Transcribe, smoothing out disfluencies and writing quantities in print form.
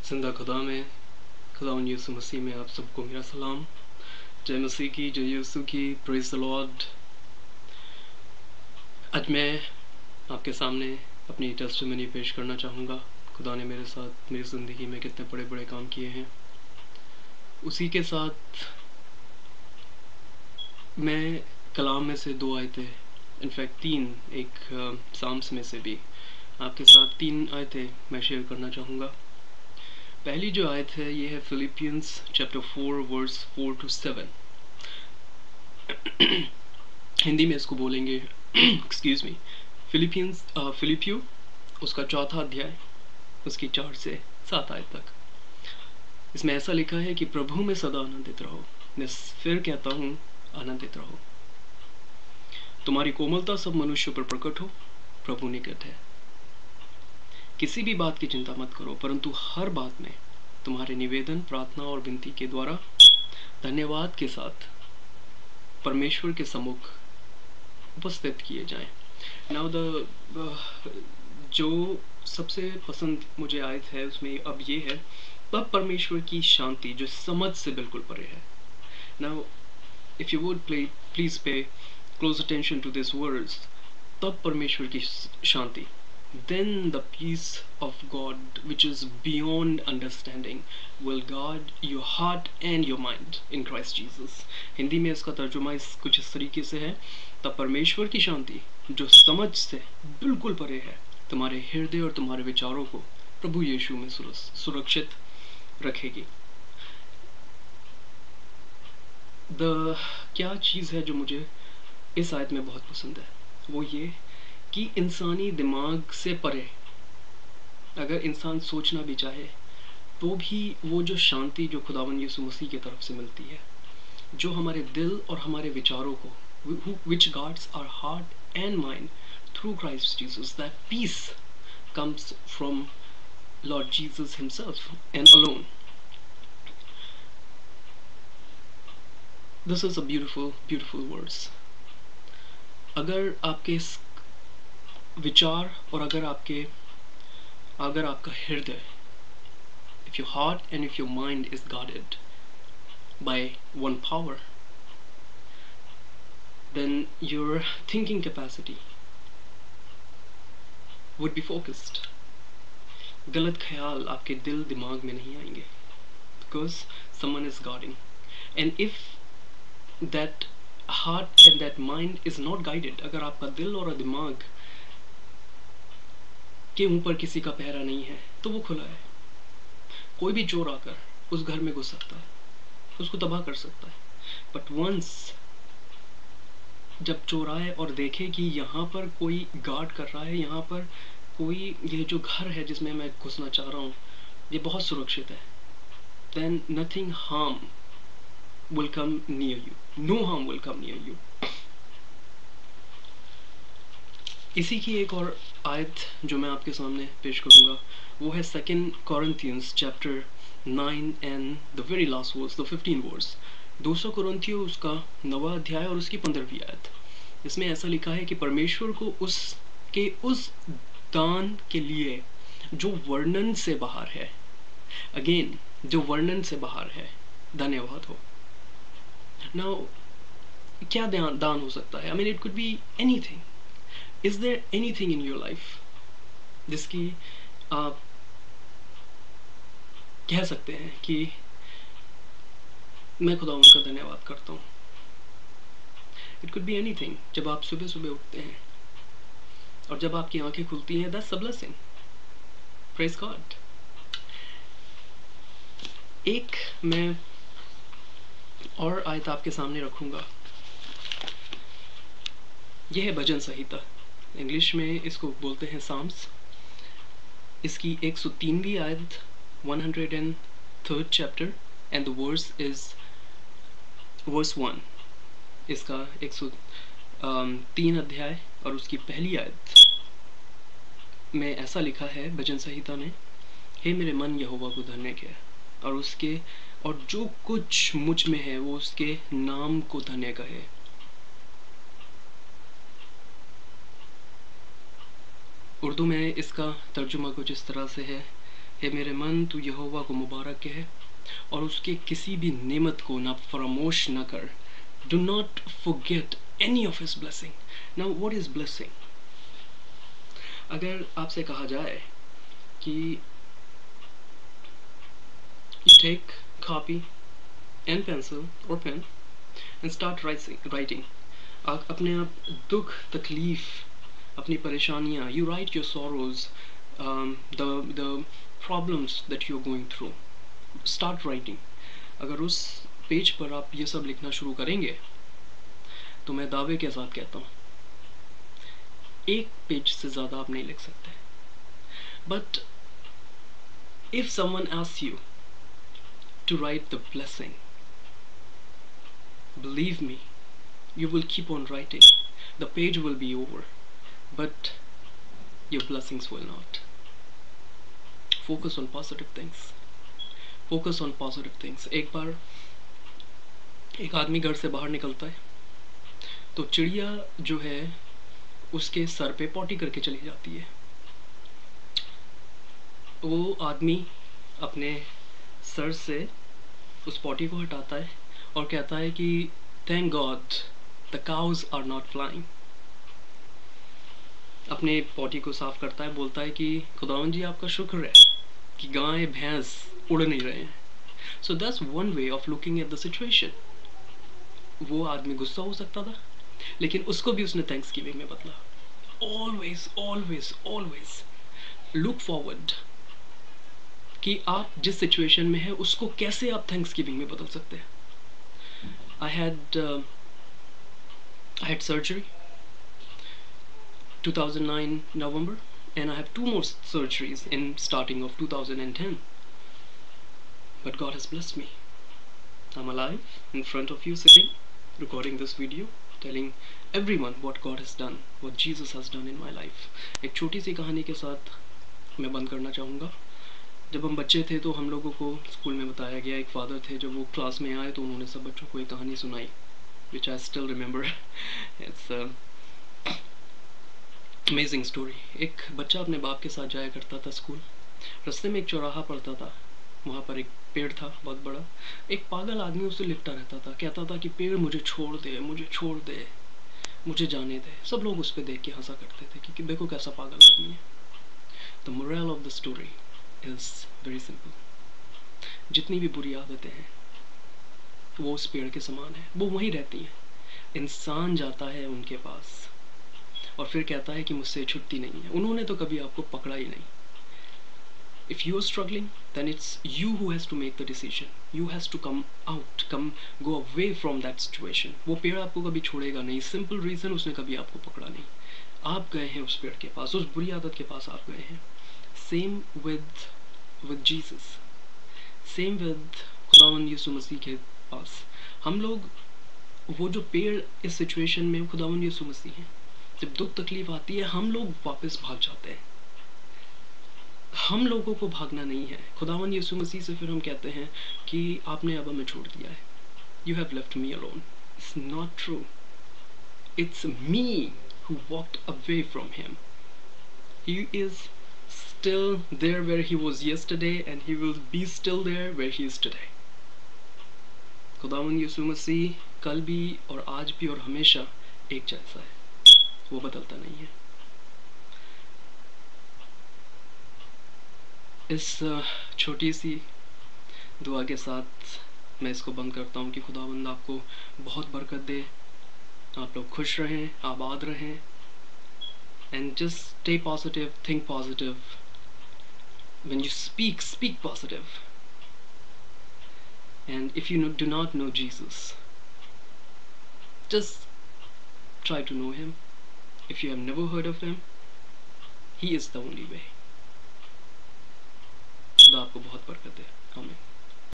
जिंदा खुदा में, खुदावंद यीशु मसीह में आप सबको मेरा सलाम। जय मसीह की, जय यीशु की, प्रेज द लॉर्ड। आज मैं आपके सामने अपनी टेस्टिमनी पेश करना चाहूँगा। खुदा ने मेरे साथ मेरी ज़िंदगी में कितने बड़े बड़े काम किए हैं। उसी के साथ मैं कलाम में से 2 आयतें, इनफैक्ट 3, एक साम्स में से भी आपके साथ 3 आयतें मैं शेयर करना चाहूँगा। पहली जो आयत है ये है Philippians chapter 4 verse 4 to 7। Hindi में इसको बोलेंगे एक्सक्यूज मी, फिलिपियो उसका 4था अध्याय, उसकी 4 से 7 आयत तक। इसमें ऐसा लिखा है कि प्रभु में सदा आनंदित रहो। मैं फिर कहता हूँ, आनंदित रहो। तुम्हारी कोमलता सब मनुष्यों पर प्रकट हो, प्रभु निकट है। किसी भी बात की चिंता मत करो, परंतु हर बात में तुम्हारे निवेदन, प्रार्थना और विनती के द्वारा धन्यवाद के साथ परमेश्वर के सम्मुख उपस्थित किए जाएं। नाउ जो सबसे पसंद मुझे आयत है उसमें अब ये है, तब परमेश्वर की शांति जो समझ से बिल्कुल परे है। Now if you would please pay close attention to this words, तब परमेश्वर की शांति, then the peace of God which is beyond understanding will guard your heart and your mind in Christ Jesus। Hindi में इसका तर्जुमा कुछ इस तरीके से है, तब परमेश्वर की शांति जो समझ से बिल्कुल परे है तुम्हारे हृदय और तुम्हारे विचारों को प्रभु यीशु में सुरक्षित रखेगी। क्या चीज़ है जो मुझे इस आयत में बहुत पसंद है, वो ये कि इंसानी दिमाग से परे अगर इंसान सोचना भी चाहे तो भी वो जो शांति जो खुदावंद यीशु मसीह की तरफ से मिलती है, जो हमारे दिल और हमारे विचारों को, which guards our heart and mind through Christ Jesus, that peace comes from Lord Jesus himself and alone। This is a beautiful words। अगर आपके विचार और अगर आपका हृदय, if your heart and if your mind is guarded by one power, then your thinking capacity would be focused। गलत ख्याल आपके दिल दिमाग में नहीं आएंगे, because someone is guarding। and if that heart and that mind is not guided, अगर आपका दिल और दिमाग के ऊपर किसी का पहरा नहीं है तो वो खुला है। कोई भी चोर आकर उस घर में घुस सकता है, उसको तबाह कर सकता है। बट वंस जब चोर आए और देखे कि यहाँ पर कोई गार्ड कर रहा है, यहाँ पर कोई, ये जो घर है जिसमें मैं घुसना चाह रहा हूँ ये बहुत सुरक्षित है, then nothing harm will come near you, no harm will come near you। इसी की एक और आयत जो मैं आपके सामने पेश करूंगा वो है 2 Corinthians chapter 9 and the very last verse, the 15 verse. 2 कुरिन्थियों उसका 9वां अध्याय और उसकी 15वीं आयत। इसमें ऐसा लिखा है कि परमेश्वर को उस दान के लिए जो वर्णन से बाहर है, अगेन जो वर्णन से बाहर है, धन्यवाद हो। नाउ क्या दान हो सकता है? I mean it could be anything. Is there anything in your life जिसकी आप कह सकते हैं कि मैं खुदा उनका धन्यवाद करता हूँ? It could be anything। जब आप सुबह सुबह उठते हैं और जब आपकी आंखें खुलती हैं, that's a blessing। Praise God। एक मैं और आयत आपके सामने रखूंगा, यह है भजन संहिता। इंग्लिश में इसको बोलते हैं साम्स। इसकी 103वीं आयत, 103rd chapter and the verse is verse 1। इसका 103 अध्याय और उसकी पहली आयत में ऐसा लिखा है भजन संहिता में, हे मेरे मन यहोवा को धन्य कह और जो कुछ मुझ में है वो उसके नाम को धन्य कहे। उर्दू में इसका तर्जुमा कुछ इस तरह से है, हे मेरे मन, तू यहोवा को मुबारक कह और उसके किसी भी नेमत को ना फरामोश न कर. Do not forget any of his blessing. Now what is blessing? अगर आपसे कहा जाए कि you take copy and pencil or pen and start writing. आप अपने आप दुख तकलीफ अपनी परेशानियाँ, you write your sorrows, the problems that you're going through. Start writing. अगर उस पेज पर आप ये सब लिखना शुरू करेंगे तो मैं दावे के साथ कहता हूँ एक पेज से ज़्यादा आप नहीं लिख सकते. But if someone asks you to write the blessing, believe me, you will keep on writing. The page will be over, but your blessings will not. Focus on positive things. Focus on positive things. एक बार एक आदमी घर से बाहर निकलता है तो चिड़िया जो है उसके सर पे पॉटी करके चली जाती है. वो आदमी अपने सर से उस पॉटी को हटाता है और कहता है कि thank God the cows are not flying. अपने पॉटी को साफ करता है, बोलता है कि खुदावंद जी आपका शुक्र है कि गाय भैंस उड़ नहीं रहे हैं. So that's one way of looking at the situation. वो आदमी गुस्सा हो सकता था लेकिन उसको भी उसने थैंक्स गिविंग में बदला. Always always always look forward कि आप जिस सिचुएशन में है उसको कैसे आप थैंक्स गिविंग में बदल सकते हैं. I had surgery 2009 November and I have 2 more surgeries in starting of 2010. But God has blessed me. I'm alive in front of you sitting, recording this video, telling everyone what God has done, what Jesus has done in my life. एक छोटी सी कहानी के साथ मैं बंद करना चाहूँगा. जब हम बच्चे थे तो हम लोगों को स्कूल में बताया गया, एक फादर थे जब वो क्लास में आए तो उन्होंने सब बच्चों को एक कहानी सुनाई which I still remember. It's amazing story. एक बच्चा अपने बाप के साथ जाया करता था स्कूल. रास्ते में एक चौराहा पड़ता था, वहाँ पर एक पेड़ था बहुत बड़ा. एक पागल आदमी उसे लिपटा रहता था, कहता था कि पेड़ मुझे छोड़ दे, मुझे छोड़ दे, मुझे जाने दे. सब लोग उस पर देख के हंसा करते थे कि देखो कैसा पागल आदमी है. The moral of the story is very simple. जितनी भी बुरी आदतें हैं वो उस पेड़ के समान है, वो वहीं रहती हैं. इंसान जाता है उनके पास और फिर कहता है कि मुझसे छुट्टी नहीं है. उन्होंने तो कभी आपको पकड़ा ही नहीं. If you are struggling, then it's you who has to make the decision. You has to come out, go away from that situation. वो पेड़ आपको कभी छोड़ेगा नहीं. सिंपल रीजन, उसने कभी आपको पकड़ा नहीं. आप गए हैं उस पेड़ के पास, उस बुरी आदत के पास आप गए हैं. Same with Jesus. Same with खुदावंद यीशु मसीह के पास. हम लोग वो जो पेड़ इस सिचुएशन में खुदावंद यीशु मसीह हैं. जब दुख तकलीफ आती है हम लोग वापस भाग जाते हैं. हम लोगों को भागना नहीं है. खुदावंद यीशु मसीह से फिर हम कहते हैं कि आपने अब हमें छोड़ दिया है. You have left me alone. It's not true. It's me who walked away from him. He is still there where he was yesterday and he will be still there where he is today. खुदावंद यीशु मसीह कल भी और आज भी और हमेशा एक जैसा है, वो बदलता नहीं है. इस छोटी सी दुआ के साथ मैं इसको बंद करता हूँ कि खुदावंद आपको बहुत बरकत दे, आप लोग खुश रहें, आबाद रहें. And just stay positive, think positive. When you speak positive. And if you do not know Jesus, just try to know him. If you have never heard of him, he is the only way. खुदा आपको बहुत बरकत दे. आमीन.